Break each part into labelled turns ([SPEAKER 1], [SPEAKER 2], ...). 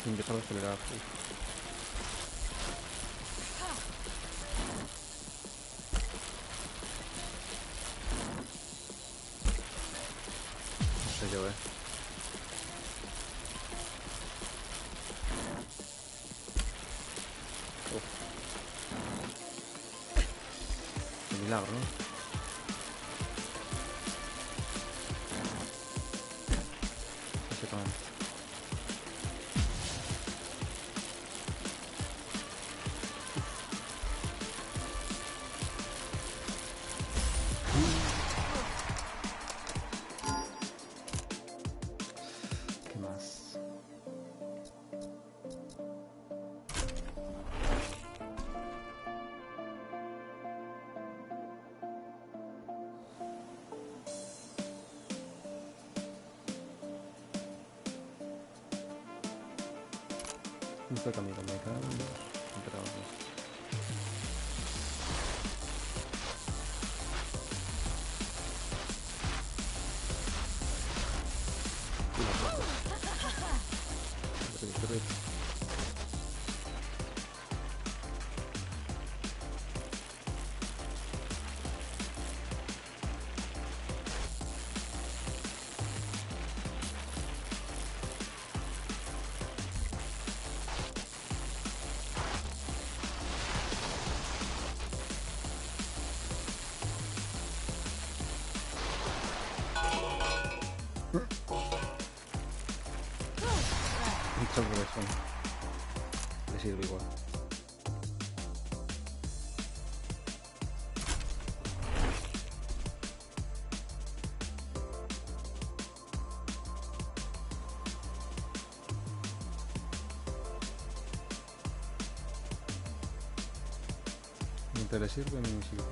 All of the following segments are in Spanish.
[SPEAKER 1] sin dejar de acelerar. Uf. No sé yo, Uf. Qué milagro, ¿no? Básicamente. ¿Qué más? No estoy camino, me quedan entrados. Muchas veces le sirve igual. Mientras le sirve, me sirve.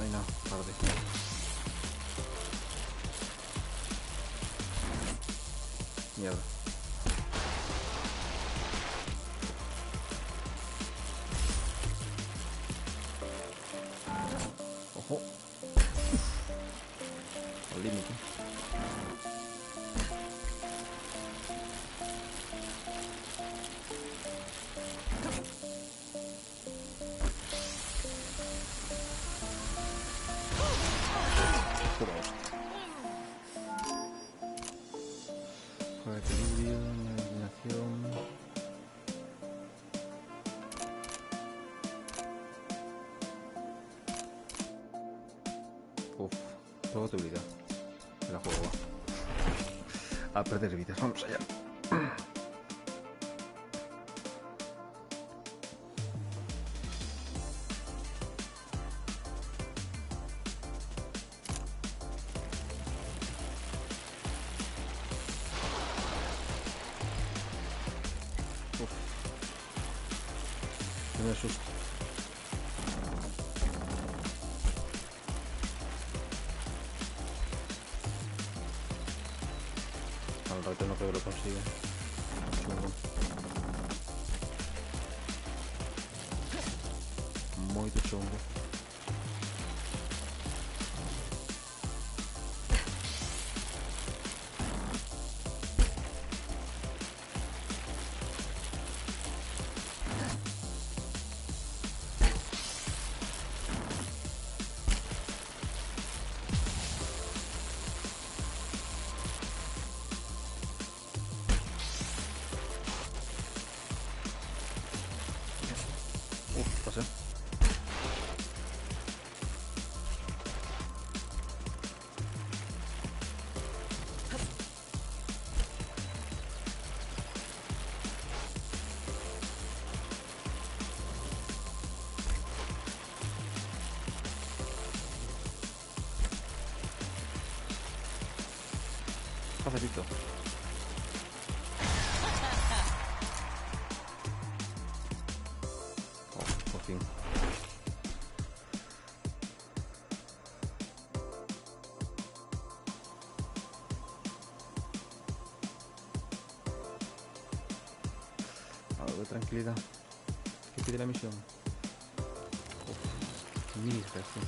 [SPEAKER 1] Ay no, tarde. Mierda. Ojo. Al límite. Pura hostia. Por equilibrio, eliminación. Uf, todo debilidad. Me la juego. A perder vidas, vamos allá. Uf. Que me asusto. Al rato no creo que lo consiga. Chungo. Muy de chungo. Pasé. Facilito. Oh, por fin. A Algo de tranquilidad. ¿Qué pide la misión? Mierda, sí.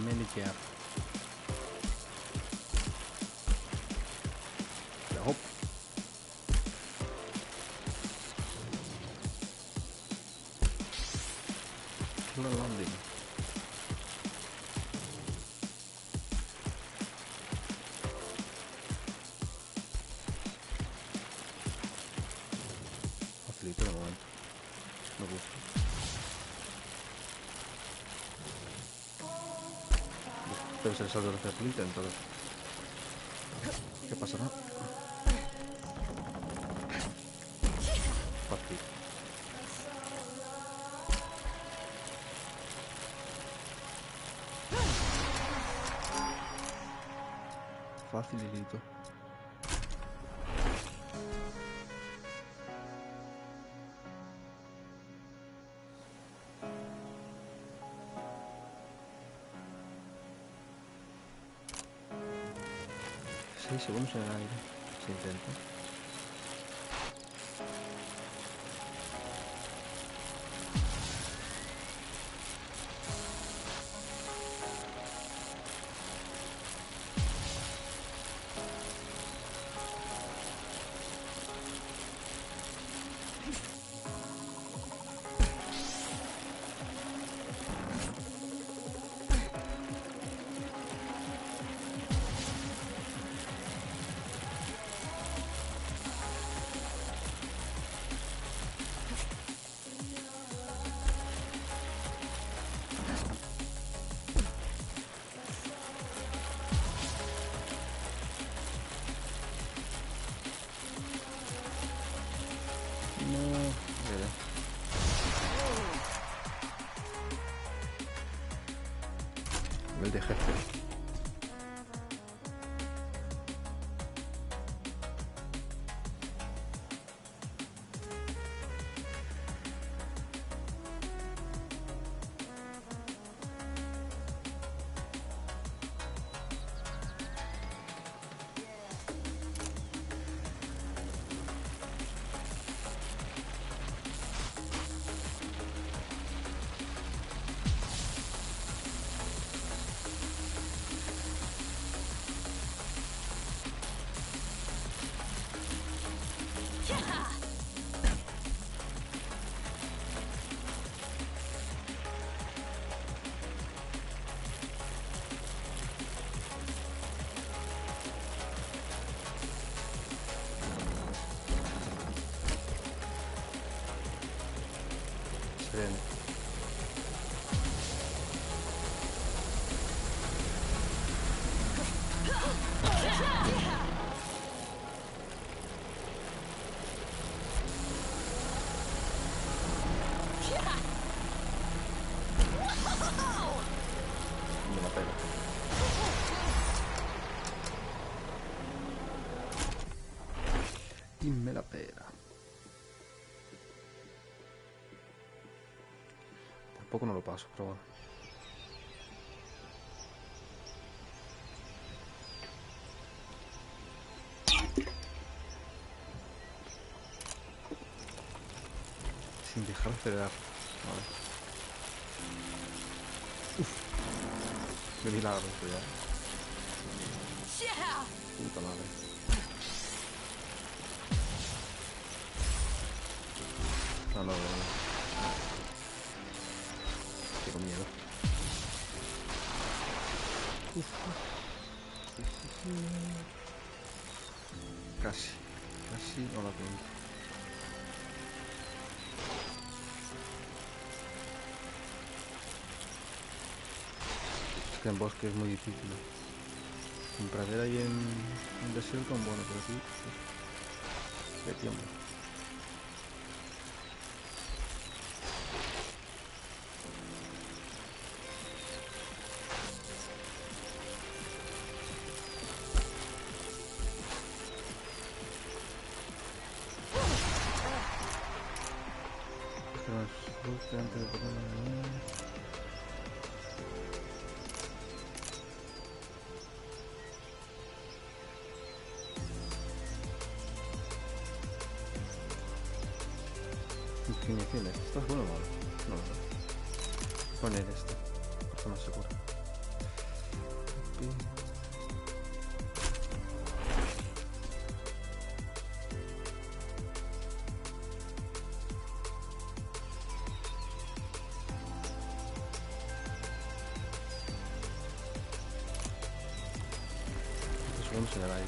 [SPEAKER 1] Manicare. Hop. Solo landing. Facilito de momento. Me gusta. Debe ser saldo de hacer intento. ¿Qué pasará? Fácil. Facilito. Seis segundos en el aire. Se intenta. Nivel de jefe. Bien. Me la pela. Y me la pela. Tampoco no lo paso, pero bueno. Sin dejar de acelerar. Vale. Uf. Qué milagro esto ya. Puta madre. No, no, no. Tengo miedo. Uf. Casi. Casi no la tengo. Es que en bosque es muy difícil. En pradera y en desierto, bueno, pero aquí qué tiempo. Antes de ponerme... definiciones. ¿Esto es bueno o malo? No, no. Poner esto. Por más seguro. Estos segundos se le va a ir.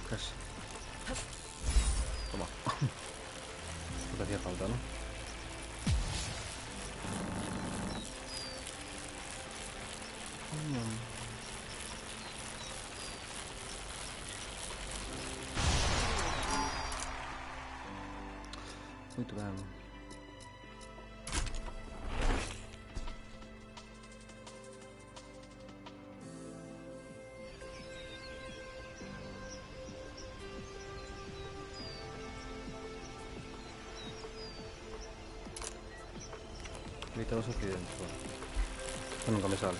[SPEAKER 1] Casi. Toma. Lo que hacía falta, ¿no? Muito bem. Evita los accidentes. Esto nunca me sale.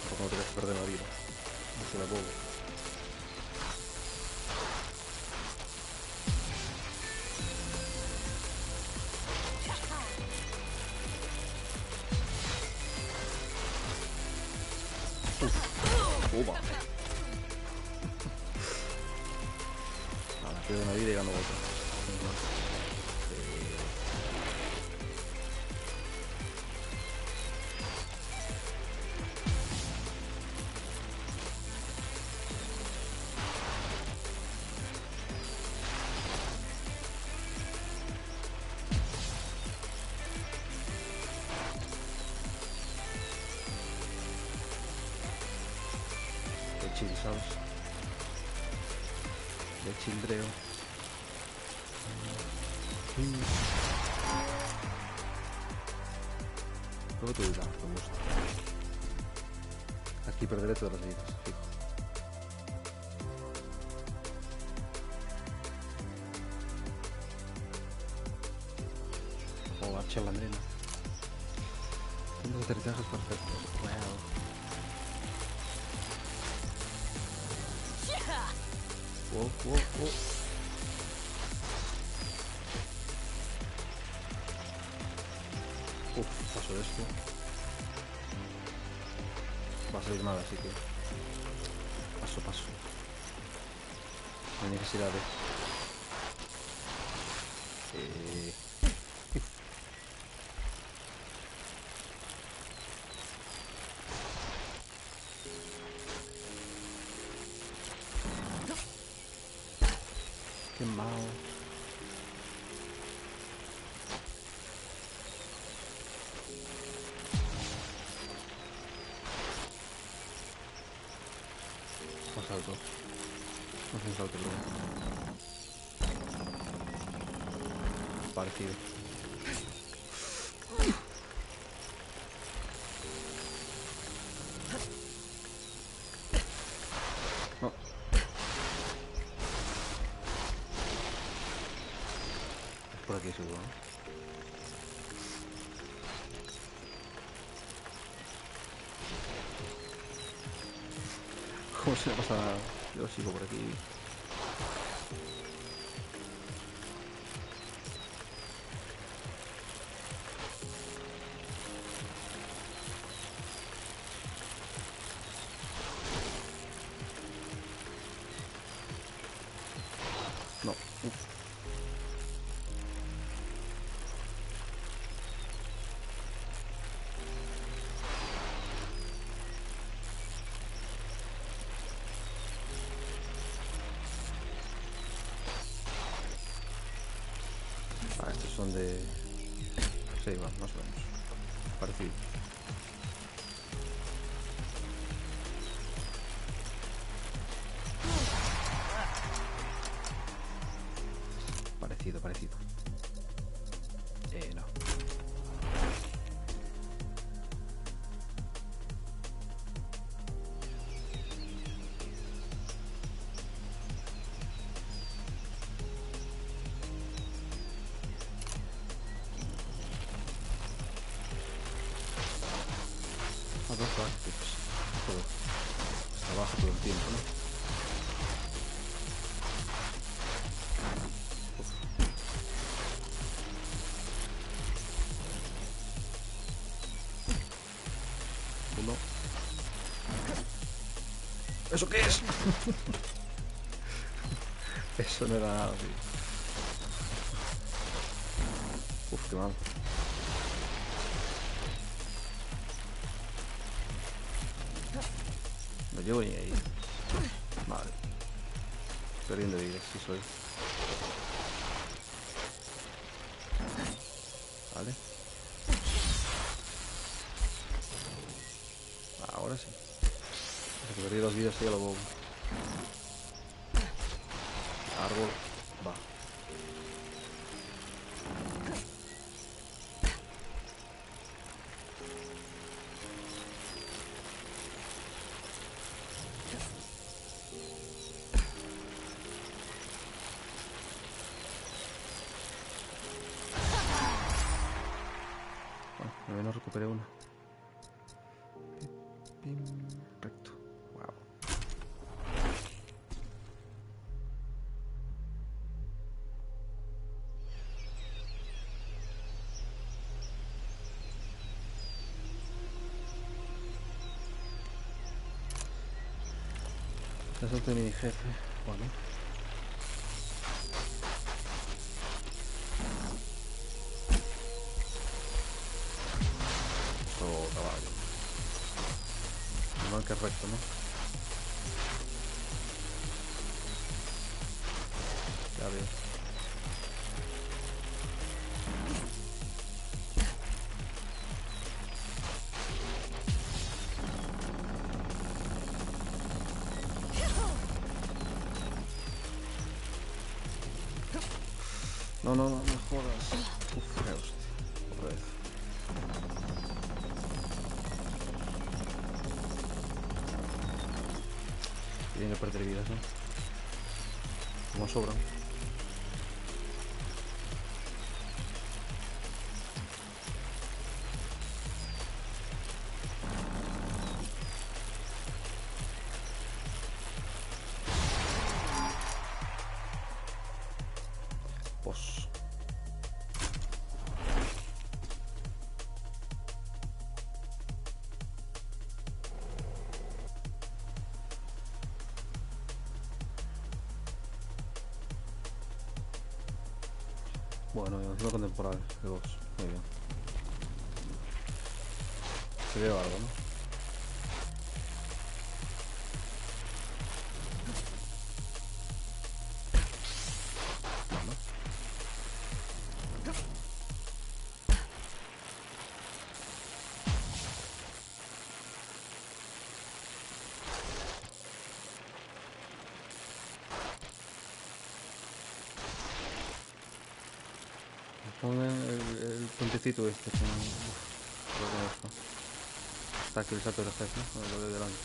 [SPEAKER 1] Tampoco no te dejes perder la vida. No se la bobo. Oba. Ahora pierdo una vida y gano otra. Chill, ¿sabes? De childreo. Luego te dirás, me gusta. Aquí perderé todas las vidas, fijo. O a chalandrina. Tengo aterrizajes perfectos. Wow. Wow, wow, wow. Paso esto. Va a salir mal, así que paso. No hay necesidad de... Qué mal. Un salto. No es un salto, pero... parecido. No. Es por aquí seguro, ¿no? ¿Cómo se me pasa? Yo sigo por aquí. No. estos son de... Sí, va, más o menos. Parecido. Parecido. No. A dos tactics. Joder. Trabajo todo el tiempo, ¿no? Uno. ¿Eso qué es? Eso no era nada, tío. Uf, qué mal. No llevo ni ahí. Vale. Perdiendo vida, sí soy. Vale. Ahora sí. Si perdí 2 vidas ya lo bobo. Árbol. Va. Bueno, no recuperé una. Recto. Wow. Ya solté mi jefe. Bueno. Eso caballo. Normal que es recto, ¿no? Ya veo. No, no, no me jodas. Uf, qué hostia. Otra vez. Tienen que perder vidas, ¿no? Como sobran. Pues... Bueno, encima con temporal de 2. Muy bien. Se ve algo, ¿no? Pongan el puentecito este con... Lo conozco. Está aquí el salto del jefe, ¿no? Lo de delante.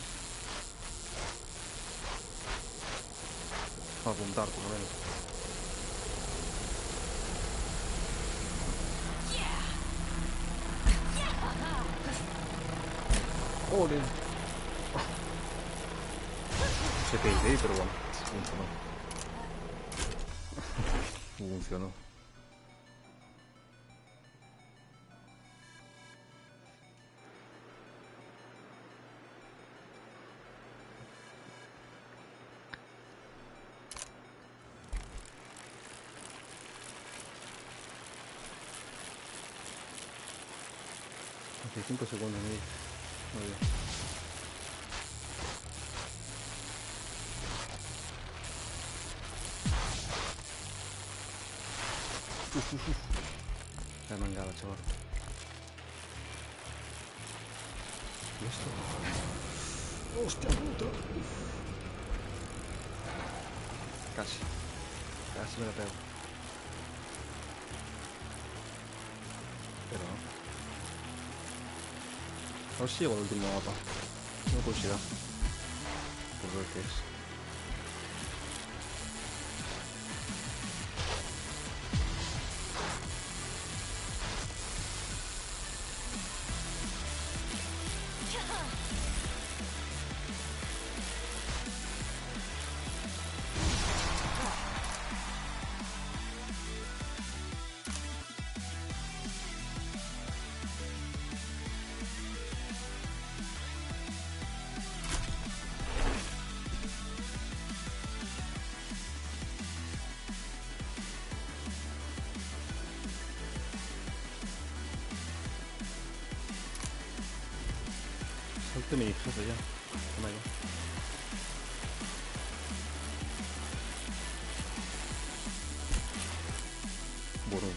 [SPEAKER 1] Para apuntar, por lo menos. ¡Ole! No sé qué hice ahí, pero bueno. Funcionó. Funcionó. Hace 5 segundos, me dice. Muy bien. La mangada, chaval. ¿Y esto? ¡Hostia puta! Casi. Casi me la pego. Pero no. A ver si llego al último mapa. No consigo. Por ver qué es. Salte mi jefe ya. Toma ya. Bueno.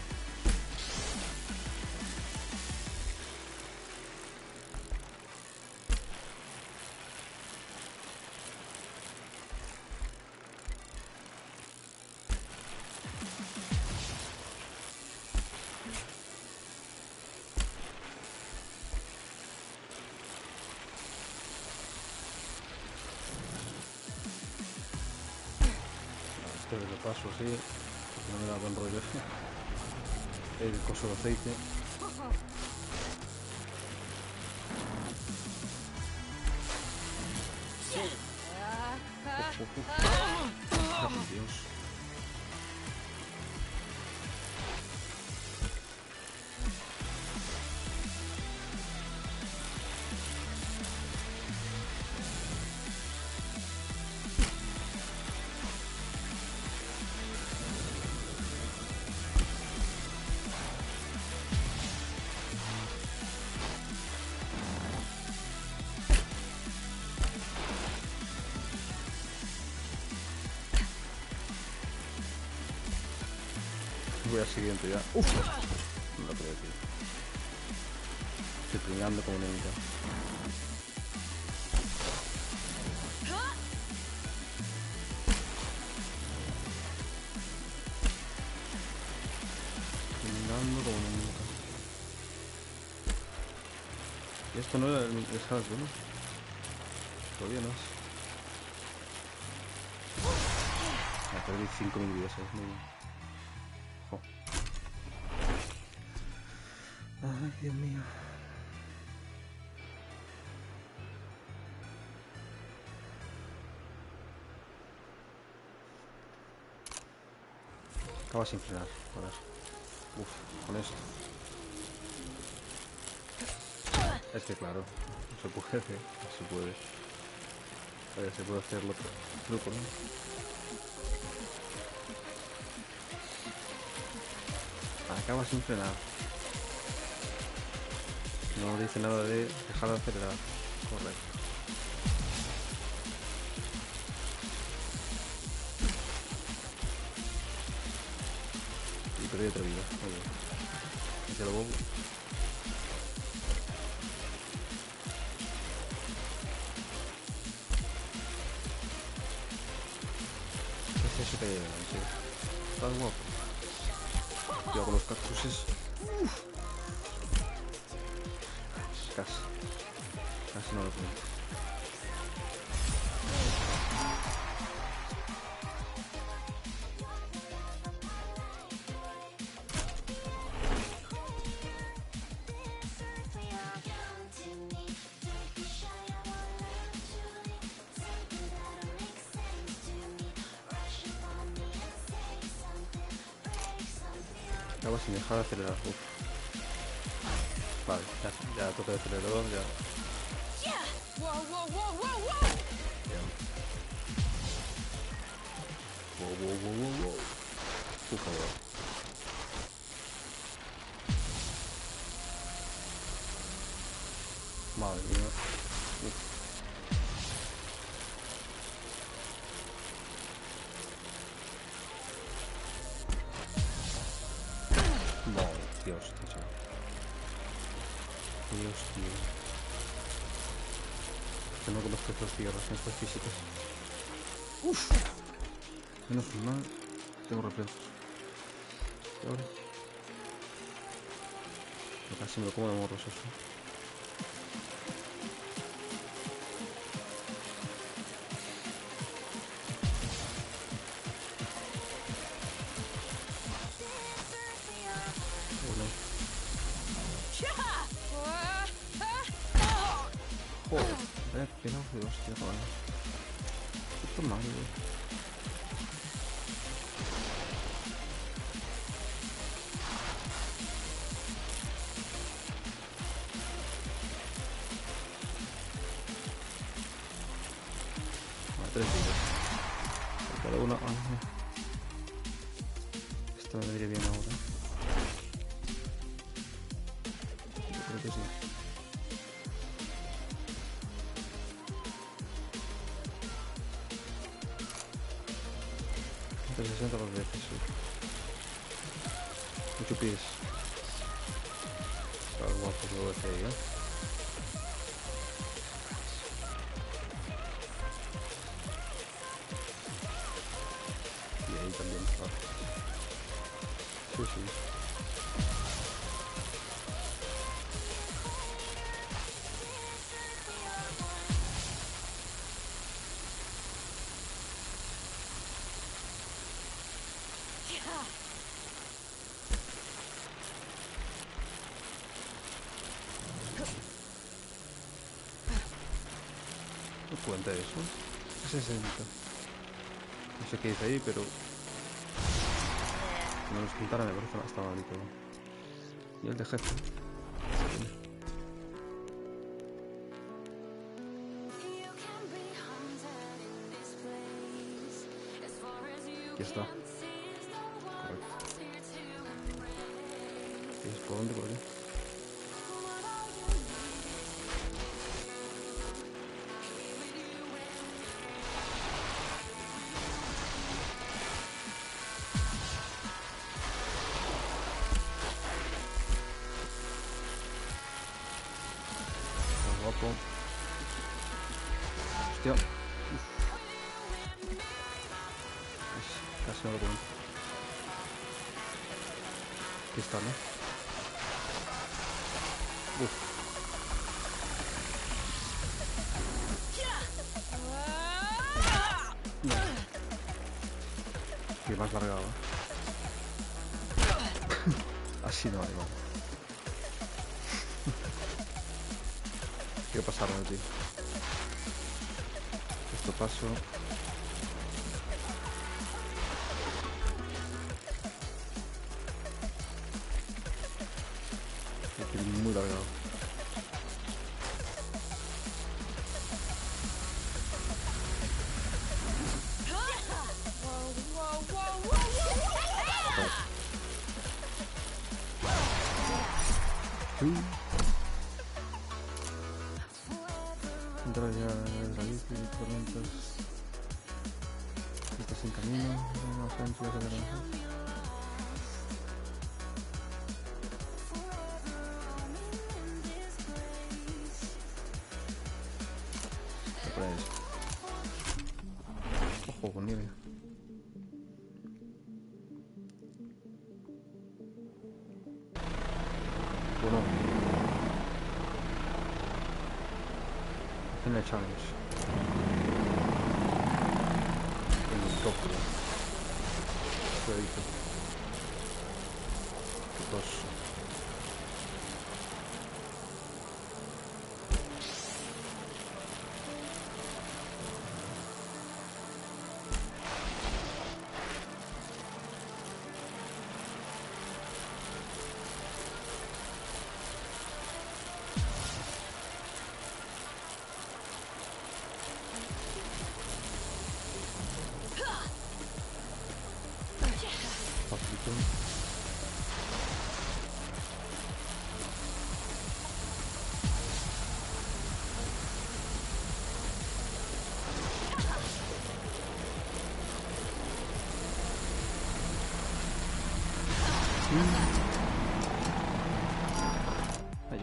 [SPEAKER 1] Este de paso así, porque no me da buen rollo el coso de aceite. Ay, Dios. Voy al siguiente ya. Uf. No lo creo, tío. Estoy pringando como una mitad. Pringando como una mitad. Y esto no era el salto, ¿no? Todavía no es. Perdí 5.000 vidas, ¿sabes? Muy bien. Jo. Ay, Dios mío. Acaba sin frenar, joder. Uf, con esto. Es que claro, no se puede, no se puede. A ver, se puede hacer el otro truco, ¿no? Acaba sin frenar. No dice nada de dejar de acelerar. Correcto. Y perdí otra vida. Muy bien. Hacia lo bobo. ¿Qué es eso que hay en serio? Está guapo. Yo con los cactuses. Casi. Casi no lo puedo. Acaba sin dejar de acelerar. Uf. Vale, ya toca el acelerador, ya. Ya. Wow, wow, wow. Por favor. Madre mía. Uf. Hostia, chaval. Dios, tío. Que no conozco estos tierras en estas físicas. Uff. Menos mal. Tengo reflejos. ¿Y ahora? Casi me lo como de morros eso. Joder, vaya pedazo de hostia, joder. Puto Mario, tres vidas. Cada uno. Esto me vendría bien ahora. Yo creo que sí. Entre 60 dos veces, sí. Mucho pies. Está guapo luego de ahí, Y ahí también, claro. Sí, sí. No cuenta eso. 60. No sé qué dice ahí, pero no nos contara me parece hasta mal y todo. Y el de jefe. Ya está. Correcto. ¿Es por dónde? Por aquí. Está guapo. Hostia. Uf. Casi no lo comento. Aquí está, ¿no? Uf. No. Que más largado. Así no vale, vale. ¿Qué pasaron, tío? Esto paso. Estoy muy largado. Entrar ya de raíz y tormentas. Estás en camino. No sé si vas a ver. Ojo con nieve. Bueno. En el challenge. En el tópico. Cuidadito. Dos. Facilito.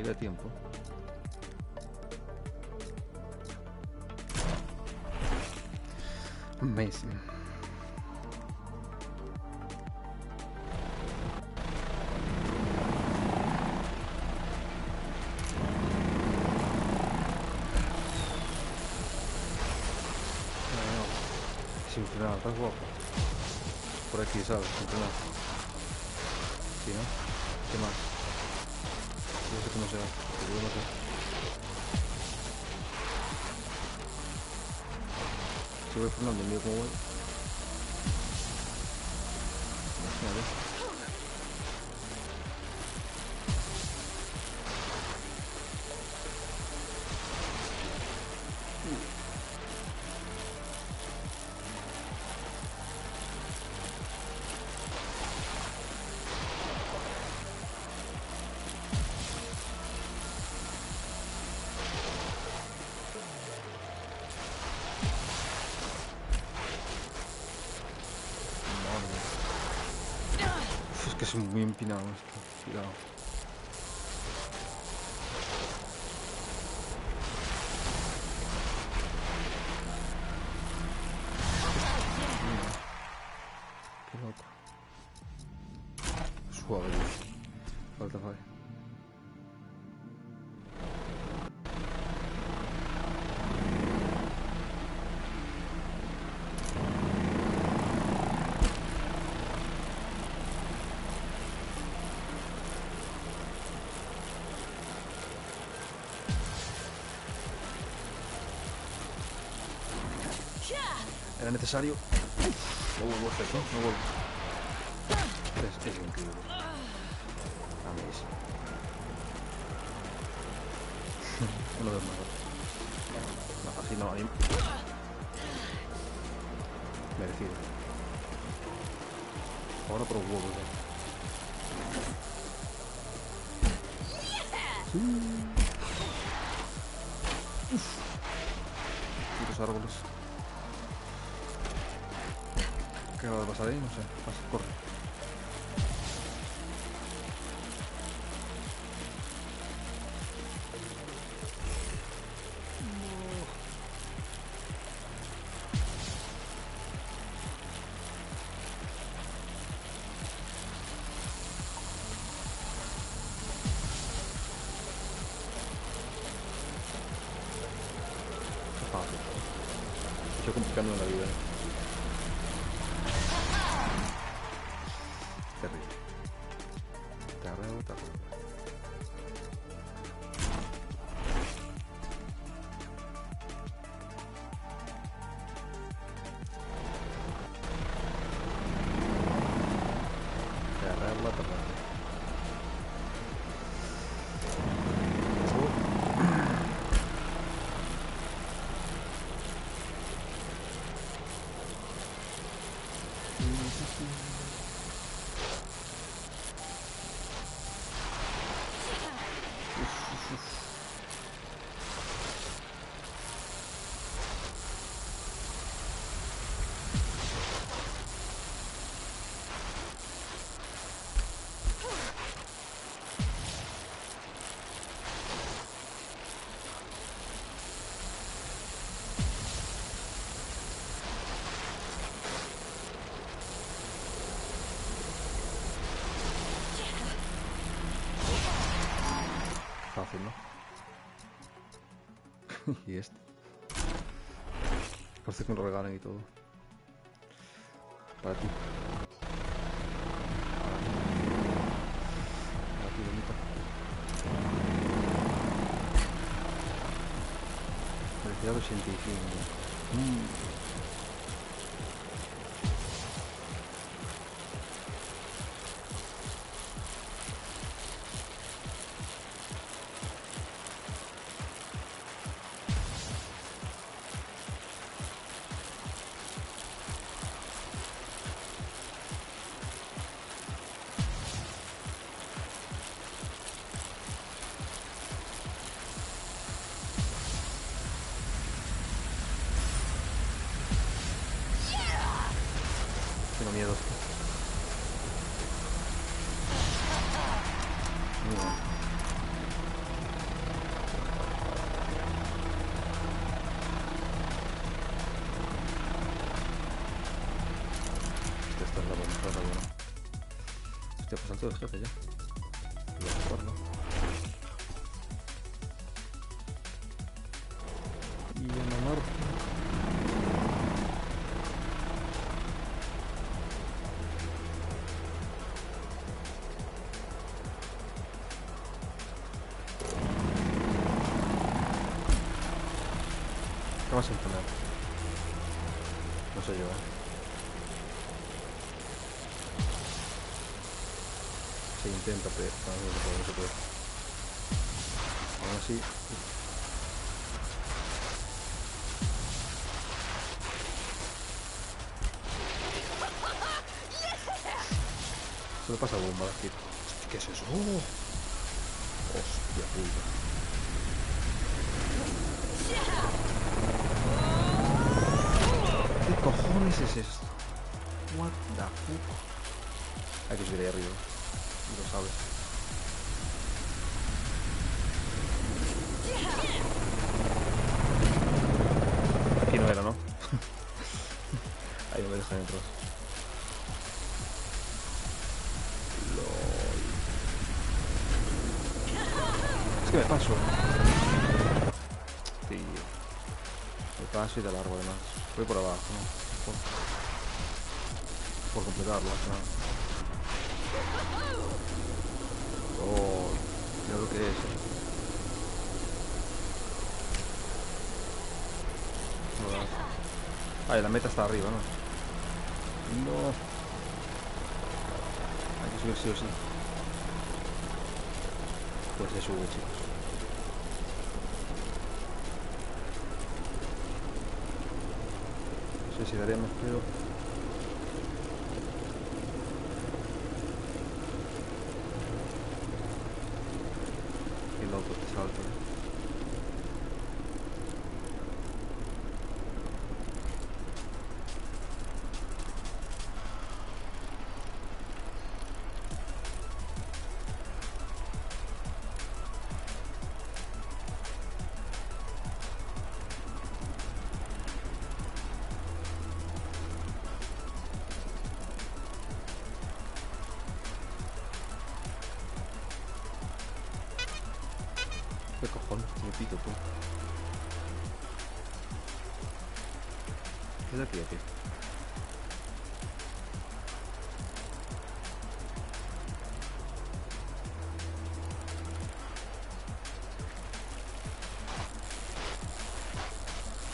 [SPEAKER 1] llega a tiempo. Amazing. Sin frenar, estás guapo. Por aquí, ¿sabes? Sin frenar. Sí, ¿no? ¿Qué más? Yo sé cómo se va, pero yo no sé. Si voy frenando, mira cómo voy. Vale. Es que es muy empinado esto. Cuidado. Qué loco. Suave, dice. Falta falla. Era necesario. No vuelvo a hacer eso, no vuelvo. Es increíble. Amazing. Uno de los mejores. No, así no, ahí. Merecido. Ahora por los huevos, Sí. Putos árboles. ¿Qué va a pasar ahí? No sé. Pasa, corre. Qué fácil. Estoy complicando en la vida. Terrible. Terrible, terrible. Terrible, terrible. Fácil, ¿no? Y este. Parece que me lo regalan y todo. Para ti. Para ti, bonita. Velocidad 85. Hostia, pues salto de jefe ya. Voy a jugarlo. Y en honor. ¿Qué vas a imponer? No sé yo, Se intenta, pero no se puede. Aún así. Se le pasa bomba aquí. ¿Qué es eso? ¡Oh! Hostia puta. ¿Qué cojones es esto? What the fuck? Hay que subir ahí arriba. Y lo sabes. Aquí no era, ¿no? Ahí me dejan entrar. Es que me paso. Tío. Me paso y de largo además. Voy por abajo, ¿no? Por completarlo, ¿no? Oh, mira lo que es. No, la meta está arriba, ¿no? No. Hay que subir sí o sí. Pues se sube, chicos. No sé si daremos, pero... Qué loco este salto, ¿eh? ¿Qué cojones? Me pito tú. ¿Qué es de aquí a aquí?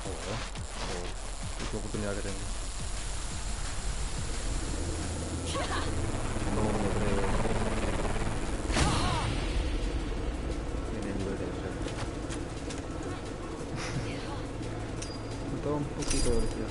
[SPEAKER 1] Joder. Qué oportunidad que tengo.